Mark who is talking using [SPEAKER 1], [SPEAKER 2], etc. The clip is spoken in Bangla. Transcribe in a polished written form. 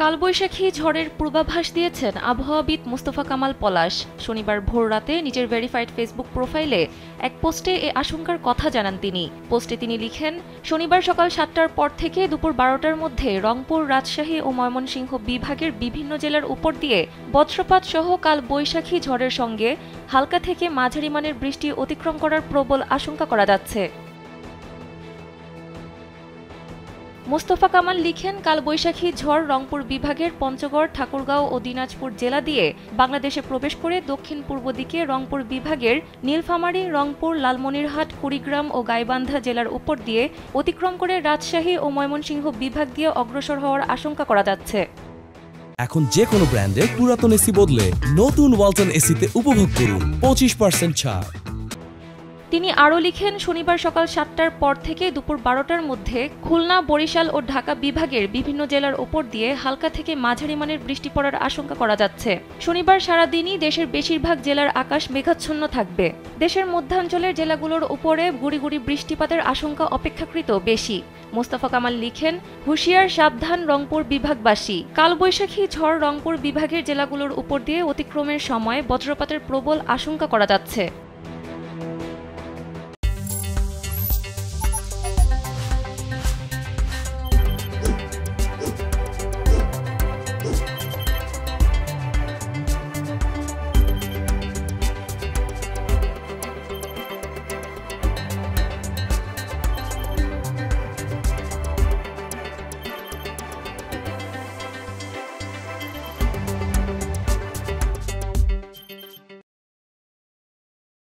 [SPEAKER 1] কালবৈশাখী ঝড়ের পূর্বাভাস দিয়েছেন আবহাওয়াবিদ মোস্তফা কামাল পলাশ। শনিবার ভোররাতে নিজের ভেরিফাইড ফেসবুক প্রোফাইলে এক পোস্টে এ আশঙ্কার কথা জানান তিনি। পোস্টে তিনি লিখেন, শনিবার সকাল ৭টার পর থেকে দুপুর ১২টার মধ্যে রংপুর, রাজশাহী ও ময়মনসিংহ বিভাগের বিভিন্ন জেলার উপর দিয়ে বজ্রপাত সহ কালবৈশাখী ঝড়ের সঙ্গে হালকা থেকে মাঝারি মানের বৃষ্টি অতিক্রম করার প্রবল আশঙ্কা করা যাচ্ছে। মোস্তফা কামাল লিখেন, কালবৈশাখী ঝড় রংপুর বিভাগের পঞ্চগড়, ঠাকুরগাঁও ও দিনাজপুর জেলা দিয়ে বাংলাদেশে প্রবেশ করে দক্ষিণ পূর্ব দিকে রংপুর বিভাগের নীলফামারী, রংপুর, লালমনিরহাট, কুড়িগ্রাম ও গাইবান্ধা জেলার উপর দিয়ে অতিক্রম করে রাজশাহী ও ময়মনসিংহ বিভাগ দিয়ে অগ্রসর হওয়ার আশঙ্কা করা যাচ্ছে।
[SPEAKER 2] এখন যে কোনো ব্র্যান্ডের পুরাতন এসি বদলে নতুন ওয়ালটন এসিতে উপভোগ করুন 25% ছাড়।
[SPEAKER 1] তিনি আরও লিখেন, শনিবার সকাল ৭টার পর থেকে দুপুর ১২টার মধ্যে খুলনা, বরিশাল ও ঢাকা বিভাগের বিভিন্ন জেলার উপর দিয়ে হালকা থেকে মাঝারি মানের বৃষ্টি পড়ার আশঙ্কা করা যাচ্ছে। শনিবার সারাদিনই দেশের বেশিরভাগ জেলার আকাশ মেঘাচ্ছন্ন থাকবে। দেশের মধ্যাঞ্চলের জেলাগুলোর উপরে গুড়ি গুড়ি বৃষ্টিপাতের আশঙ্কা অপেক্ষাকৃত বেশি। মোস্তফা কামাল লিখেন, হুঁশিয়ার সাবধান রংপুর বিভাগবাসী। কালবৈশাখী ঝড় রংপুর বিভাগের জেলাগুলোর উপর দিয়ে অতিক্রমের সময় বজ্রপাতের প্রবল আশঙ্কা করা যাচ্ছে।